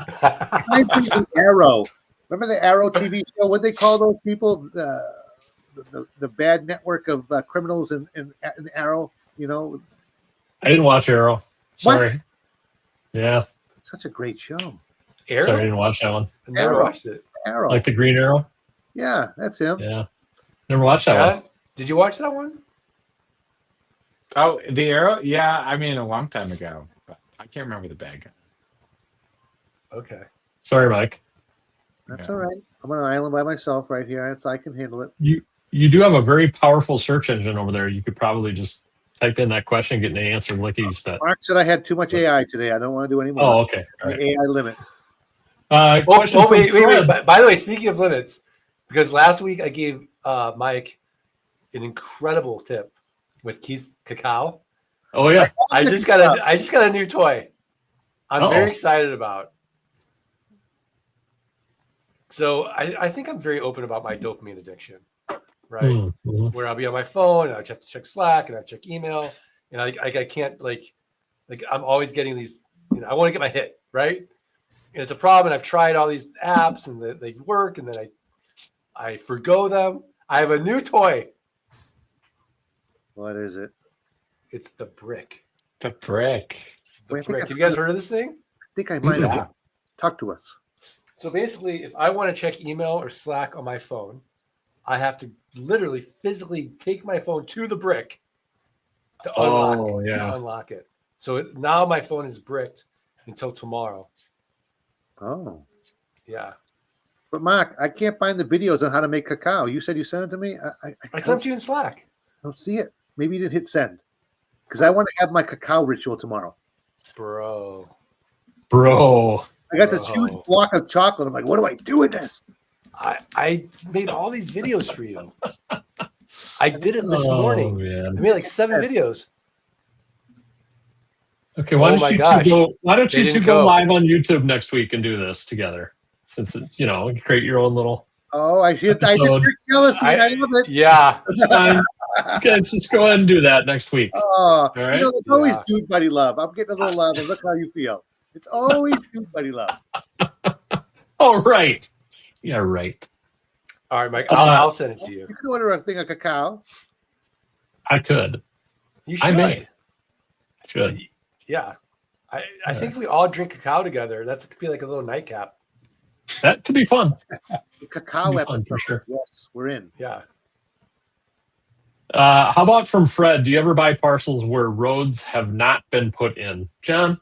Reminds me of the Arrow. Remember the Arrow TV show? What they call those people? The bad network of criminals in Arrow. I didn't watch Arrow. Sorry. What? Yeah. Such a great show. Arrow? Sorry, I didn't watch that one. I never watched it. Arrow. Like the Green Arrow? Yeah, that's him. Yeah. Never watched that John, one. did you watch that one? Oh, the Arrow? Yeah, I mean a long time ago, but I can't remember the bad guy. Okay. Sorry, Mike. That's all right. I'm on an island by myself right here. I can handle it. You do have a very powerful search engine over there. You could probably just type in that question and get an answer lickety spit. Mark said I had too much AI today. I don't want to do any more. Oh, okay. All right. The AI limit. Wait. By the way, speaking of limits, because last week I gave Mike an incredible tip with Keith Cacao. Oh yeah. I just got a new toy. I'm very excited about. So I think I'm very open about my dopamine addiction, right? Mm-hmm. Where I'll be on my phone and I have to check Slack and I check email, and I can't like I'm always getting these. I want to get my hit, right? And it's a problem. And I've tried all these apps and they work, and then I forgo them. I have a new toy. What is it? It's the brick. The brick. Wait, Have you guys heard of this thing? I think I might have. Talk to us. So basically, if I want to check email or Slack on my phone, I have to literally physically take my phone to the brick to unlock it. So now my phone is bricked until tomorrow. Oh. Yeah. But Mark, I can't find the videos on how to make cacao. You said you sent it to me. I sent you in Slack. I don't see it. Maybe you didn't hit send. Because I want to have my cacao ritual tomorrow. Bro. I got this huge block of chocolate. I'm like, what do I do with this? I made all these videos for you. I did it this morning. Man. I made like 7 videos. Okay, why don't you two go live on YouTube next week and do this together? Since create your own little. Oh, I did jealousy. I love it. Yeah, that's fine. Guys, just go ahead and do that next week. Oh, all right. There's always dude buddy love. I'm getting a little love, and look how you feel. It's always dude buddy love. Oh, right. Yeah, right. All right, Mike. I'll send it to you. You can order a thing of cacao. I could. You should. I may. I should. Yeah. I think if we all drink cacao together, that could be like a little nightcap. That could be fun. The cacao episode. For sure. Yes, we're in. Yeah. How about from Fred? Do you ever buy parcels where roads have not been put in? John?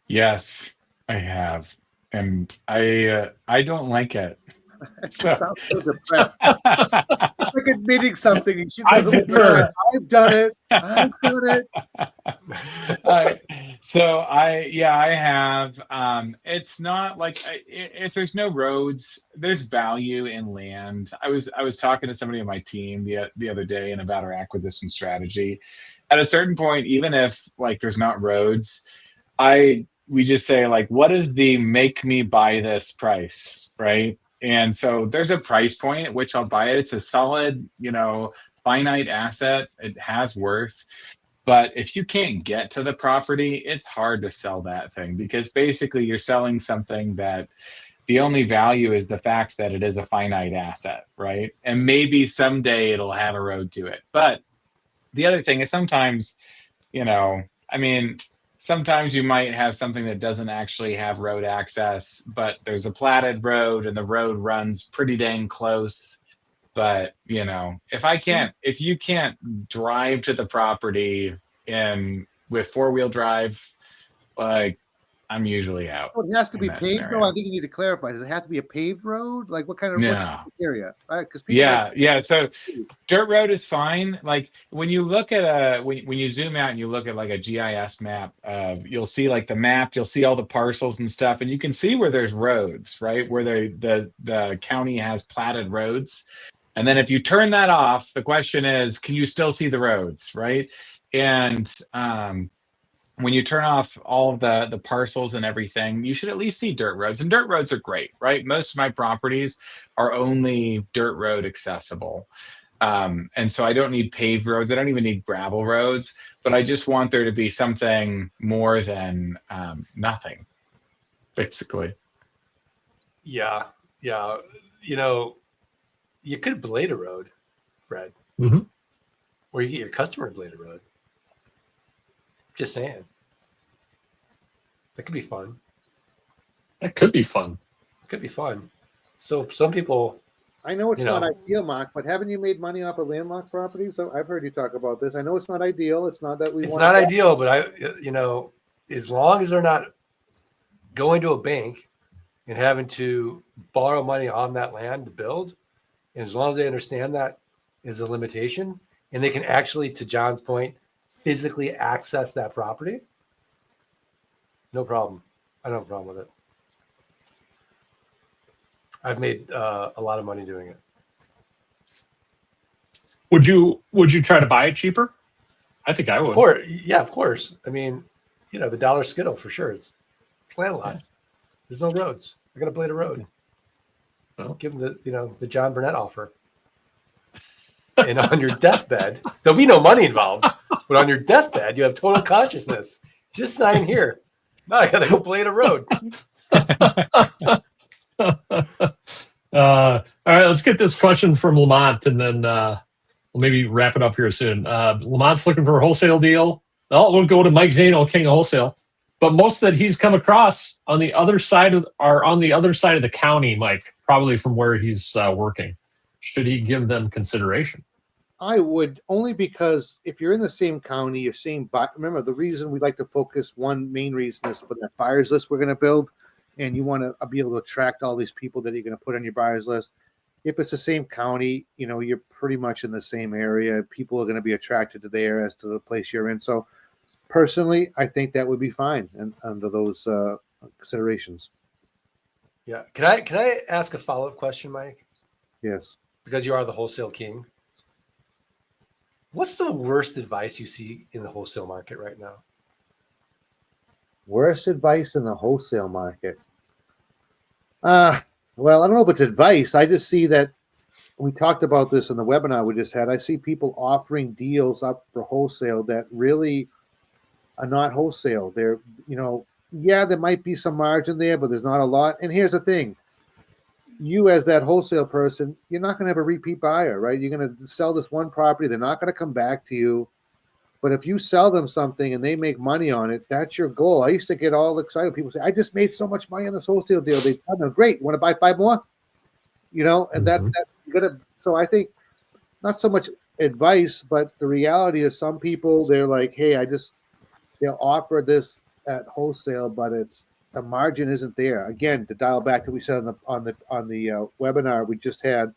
Yes, I have, and I don't like it. It So, sounds so depressed. Like admitting something. She I doesn't want to concur. admit, I've done it. I've done it. I have. It's not like if there's no roads, there's value in land. I was talking to somebody on my team the other day and about our acquisition strategy. At a certain point, even if like there's not roads, we just say like, what is the make me buy this price, right? And so there's a price point at which I'll buy it. It's a solid, finite asset. It has worth. But if you can't get to the property, it's hard to sell that thing because basically you're selling something that the only value is the fact that it is a finite asset, right? And maybe someday it'll have a road to it. But the other thing is sometimes, sometimes you might have something that doesn't actually have road access, but there's a platted road and the road runs pretty dang close. But if you can't drive to the property with 4-wheel drive, like I'm usually out. Well, it has to in be that paved, scenario. though. I think you need to clarify. Does it have to be a paved road? Like what kind of what's No. the area? Because people Yeah. So dirt road is fine. Like when you look at when you zoom out and you look at like a GIS map, you'll see like the map, you'll see all the parcels and stuff, and you can see where there's roads, right? Where the county has platted roads. And then if you turn that off, the question is, can you still see the roads, right? And when you turn off all of the parcels and everything, you should at least see dirt roads. And dirt roads are great, right? Most of my properties are only dirt road accessible. And so I don't need paved roads. I don't even need gravel roads, but I just want there to be something more than nothing, basically. Yeah. You could blade a road, Fred. Mm-hmm. Or you get your customer to blade a road. Just saying. That could be fun. That could be fun. It could be fun. So some people, I know it's not ideal, Mark, but haven't you made money off of landlocked properties? So I've heard you talk about this. I know it's not ideal. It's not that it's not ideal, but as long as they're not going to a bank and having to borrow money on that land to build, and as long as they understand that is a limitation, and they can actually, to John's point, physically access that property, no problem. I don't have a problem with it. I've made a lot of money doing it. Would you try to buy it cheaper? I think I would. Of course, yeah, of course. I mean, the dollar skittle for sure. It's landlocked. There's no roads. They're gonna blade a road. Well. Give them the John Burnett offer. And on your deathbed, there'll be no money involved. But on your deathbed, you have total consciousness. Just sign here. Now I gotta go blade a road. All right, let's get this question from Lamont, and then we'll maybe wrap it up here soon. Lamont's looking for a wholesale deal. Well, we'll go to Mike Zano, king of wholesale. But most that he's come across on the other side of the county, Mike, probably from where he's working. Should he give them consideration? I would, only because if you're in the same county, you're seeing, remember the reason we like to focus, one main reason is for that buyers list we're going to build, and you want to be able to attract all these people that you're going to put on your buyers list. If it's the same county, you're pretty much in the same area. People are going to be attracted to there as to the place you're in. So personally, I think that would be fine and under those considerations. Yeah. Can I ask a follow-up question, Mike? Yes. Because you are the wholesale king. What's the worst advice you see in the wholesale market right now? Worst advice in the wholesale market? Well, I don't know if it's advice. I just see that we talked about this in the webinar we just had. I see people offering deals up for wholesale that really are not wholesale. They're, there might be some margin there, but there's not a lot. And here's the thing. You as that wholesale person, you're not going to have a repeat buyer, right? You're going to sell this one property. They're not going to come back to you. But if you sell them something and they make money on it, that's your goal. I used to get all excited. People say, I just made so much money on this wholesale deal. They tell me, great. Want to buy 5 more? And that's good. So I think not so much advice, but the reality is some people, they're like, hey, they'll offer this at wholesale, but the margin isn't there. Again, to dial back to what we said on the webinar we just had,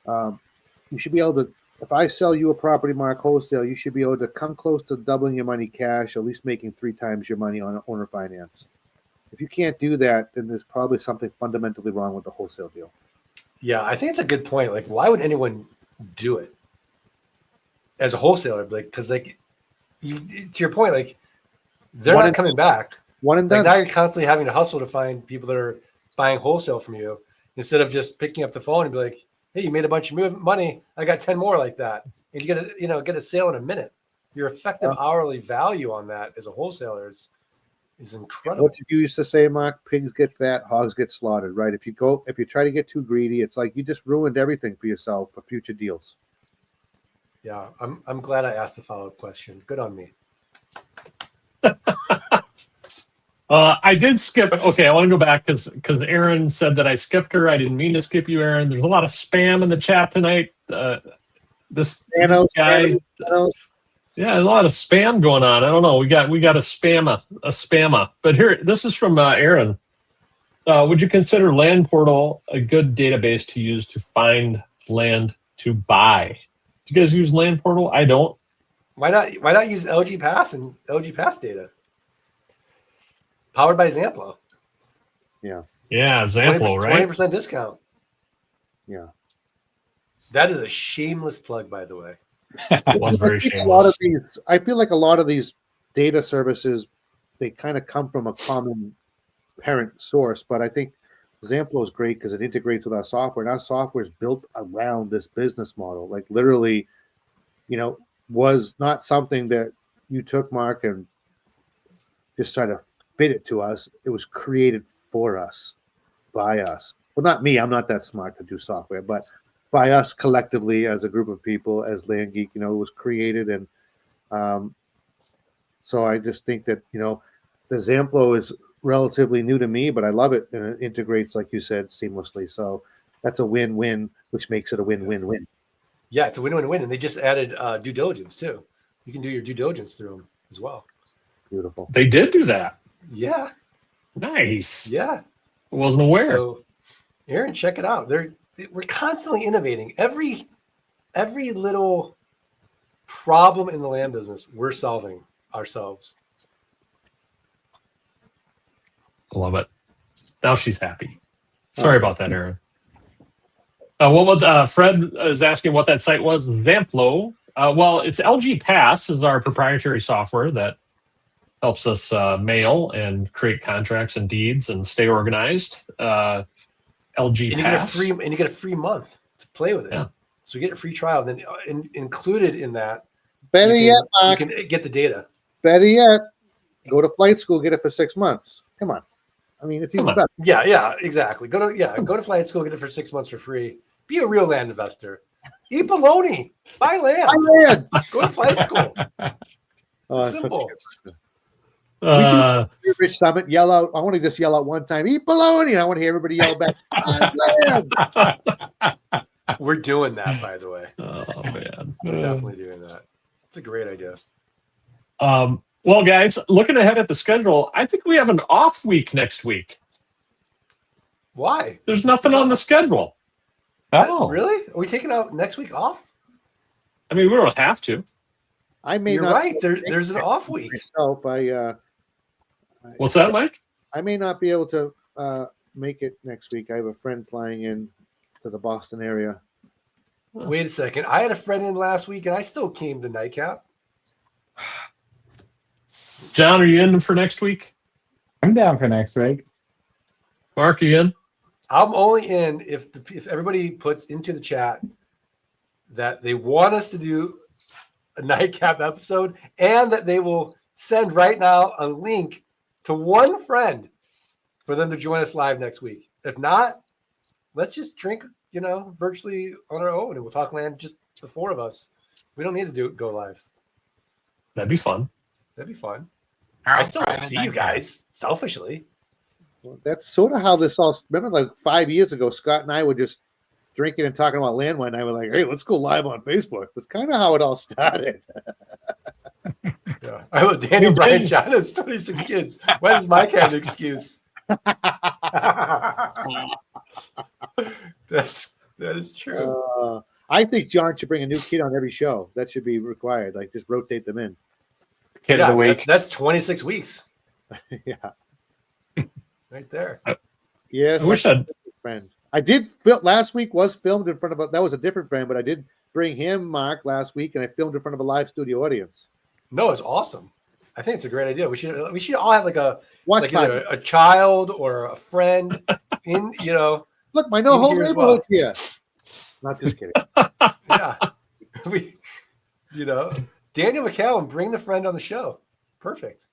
you should be able to, if I sell you a property, Mark, wholesale, you should be able to come close to doubling your money cash, or at least making 3 times your money on owner finance. If you can't do that, then there's probably something fundamentally wrong with the wholesale deal. Yeah, I think it's a good point. Like, why would anyone do it as a wholesaler? Like, because like you, to your point, like they're not coming back. One and Like done. now you're constantly having to hustle to find people that are buying wholesale from you instead of just picking up the phone and be like, hey, you made a bunch of money. I got 10 more like that. And you get a sale in a minute. Your effective hourly value on that as a wholesaler is incredible. What you used to say, Mark, pigs get fat, hogs get slaughtered, right? If you try to get too greedy, it's like you just ruined everything for yourself for future deals. Yeah, I'm glad I asked the follow-up question. Good on me. I did skip. Okay, I want to go back because Aaron said that I skipped her. I didn't mean to skip you, Aaron. There's a lot of spam in the chat tonight. This guy, yeah, a lot of spam going on. I don't know. We got a spammer. But here, this is from Aaron. Would you consider Land Portal a good database to use to find land to buy? Do you guys use Land Portal? I don't. Why not use LG Pass and LG Pass data? Powered by Zamplo. Yeah. Yeah, Zamplo, right? 20% discount. Yeah. That is a shameless plug, by the way. It was very shameless. I feel like a lot of these data services, they kind of come from a common parent source, but I think Zamplo is great because it integrates with our software, and our software is built around this business model. Like literally, was not something that you took, Mark, and just try to fit it to us. It was created for us, by us. Well, not me. I'm not that smart to do software, but by us collectively as a group of people, as LandGeek, it was created. And so I just think that, the Zamplo is relatively new to me, but I love it. And it integrates, like you said, seamlessly. So that's a win-win, which makes it a win-win-win. Yeah, it's a win-win-win. And they just added due diligence too. You can do your due diligence through them as well. Beautiful. They did do that. Yeah. Nice. Yeah. I wasn't aware. So, Aaron, check it out. We're constantly innovating. Every little problem in the land business, we're solving ourselves. I love it. Now she's happy. Sorry about that, Aaron. Fred is asking what that site was. Zamplo. Well, it's LG Pass is our proprietary software that helps us mail and create contracts and deeds and stay organized. LG Pass. And you get a free month to play with it. Yeah. So you get a free trial. And then included in that, Better yet, Mark, you can get the data. Better yet, go to flight school, get it for 6 months. Come on. I mean, it's even better. Yeah, exactly. Go to flight school, get it for 6 months for free. Be a real land investor. Eat bologna. Buy land. Go to flight school. It's simple. Rich Summit, yell out. I want to just yell out one time, eat bologna. I want to hear everybody yell back. We're doing that, by the way. Oh man, we're definitely doing that. It's a great idea. Well, guys, looking ahead at the schedule, I think we have an off week next week. Why? There's nothing on the schedule. Oh, really? Are we taking out next week off? I mean, we don't have to. You're right. There's an off week. Myself, what's that, Mike? I may not be able to make it next week. I have a friend flying in to the Boston area. Wait a second. I had a friend in last week, and I still came to Nightcap. John, are you in for next week? I'm down for next week. Mark, are you in? I'm only in if everybody puts into the chat that they want us to do a Nightcap episode and that they will send right now a link to one friend for them to join us live next week. If not, let's just drink, virtually on our own and we'll talk land, just the 4 of us. We don't need to go live. That'd be fun. That'd be fun. I still want to see you guys, selfishly. Well, that's sort of how this all. Remember, like 5 years ago, Scott and I would just drinking and talking about land one night. We're like, hey, let's go live on Facebook. That's kind of how it all started. Yeah. I love Daniel Brian John has 26 kids. What is my kind of excuse? That is true. I think John should bring a new kid on every show. That should be required. Like, just rotate them in. Kid of the week. That's 26 weeks. Yeah. Right there. Yes. I wish I'd. Friend. I did last week was filmed in front of that was a different friend, but I did bring him, Mark, last week, and I filmed in front of a live studio audience. No, it's awesome. I think it's a great idea. We should all have like a Watch either a child or a friend in, Look, my whole here as neighborhood's here. Not just kidding. yeah. Daniel McCallum, bring the friend on the show. Perfect.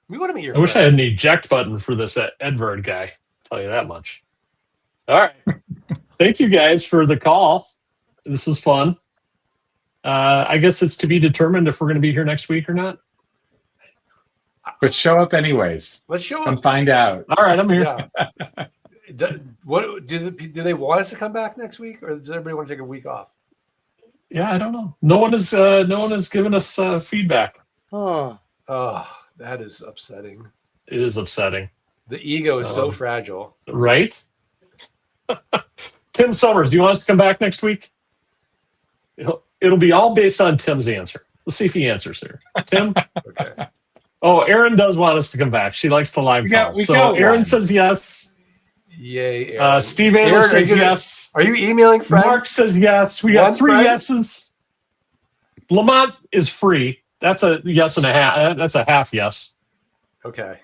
We want to meet your I wish I friends. had an eject button for this Edvard guy. I'll tell you that much. All right. Thank you guys for the call. This is fun. I guess it's to be determined if we're going to be here next week or not. But show up anyways. Let's show Come up. find out. All right, I'm here. Yeah. What do they want us to come back next week, or does everybody want to take a week off? Yeah, I don't know. No one has given us feedback. Oh, That is upsetting. It is upsetting. The ego is so fragile. Right? Tim Summers, do you want us to come back next week? It'll be all based on Tim's answer. Let's see if he answers here. Tim? Okay. Oh, Erin does want us to come back. She likes the live calls. So Erin says yes. Yay, Aaron. Steve Ayler Aaron, says yes. Are you emailing friends? Mark says yes. We got One 3 friend? yeses. Lamont is free. That's a yes and a half. That's a half yes. Okay.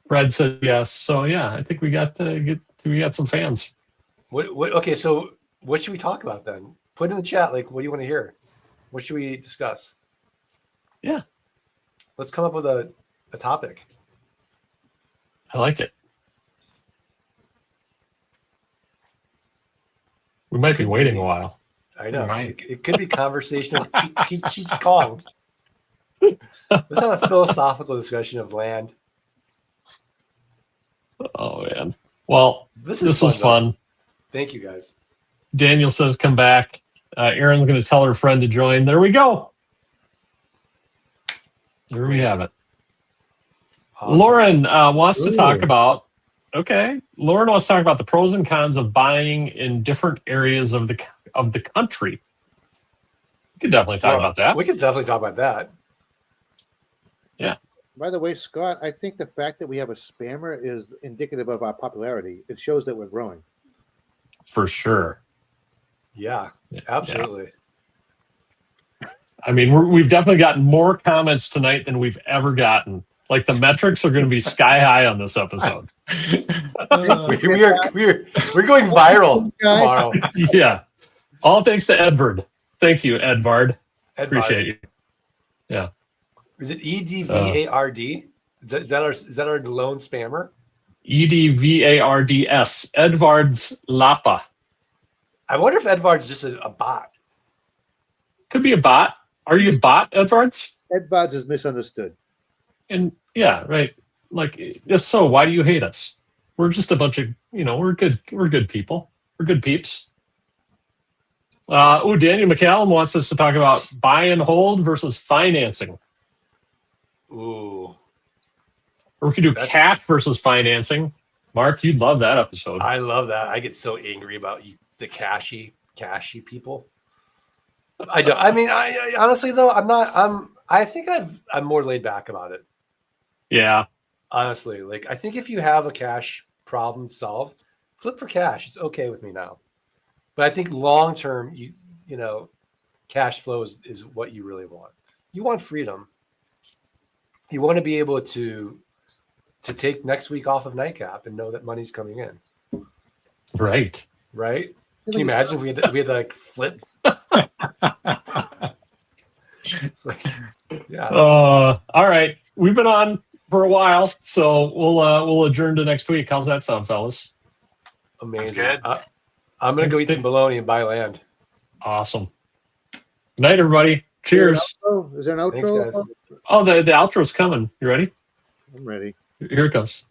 Fred said yes. So yeah, I think we got some fans. Okay, so what should we talk about then? Put in the chat, like, what do you want to hear? What should we discuss? Yeah. Let's come up with a topic. I like it. We might be waiting a while. I know. Right. It could be conversation of Cheech Kong. Let's have a philosophical discussion of land. Oh man. Well, This was though. fun. Thank you, guys. Daniel says come back. Erin's going to tell her friend to join. There we go. There we have it. Awesome. Lauren wants to talk Ooh. about. Okay, Lauren wants to talk about the pros and cons of buying in different areas of the country. We could definitely talk about that. We could definitely talk about that. by the way, Scott, I think the fact that we have a spammer is indicative of our popularity. It shows that we're growing. For sure. Yeah, absolutely. I mean, we've definitely gotten more comments tonight than we've ever gotten. Like the metrics are going to be sky high on this episode. We're going viral tomorrow. Yeah. All thanks to Edvard. Thank you, Edvard. Edvard. Appreciate you. Yeah. Is it EDVARD? Is that our lone spammer? EDVARDS. Edvard's Lapa. I wonder if Edvard's just a bot. Could be a bot. Are you a bot, Edvards? Edvards is misunderstood. And yeah, right. Like, if so, why do you hate us? We're just a bunch of, we're good people. We're good peeps. Daniel McCallum wants us to talk about buy and hold versus financing. Ooh. Or we could do cash versus financing. Mark, you'd love that episode. I love that. I get so angry about you, the cashy people. I don't. I mean, I honestly though, I think I'm more laid back about it. Yeah. Honestly, like I think if you have a cash problem solved, flip for cash. It's okay with me now. But I think long term, cash flow is what you really want. You want freedom. You want to be able to take next week off of Nightcap and know that money's coming in. Right. Right? Can you imagine if we had to like flip? It's like, yeah. All right. We've been on for a while, so we'll adjourn to next week. How's that sound, fellas? Amazing. That's good. I'm gonna go eat some bologna and buy land. Awesome. Good night, everybody. Cheers. Is there an outro? Thanks, guys. Oh, the outro's coming. You ready? I'm ready. Here it comes.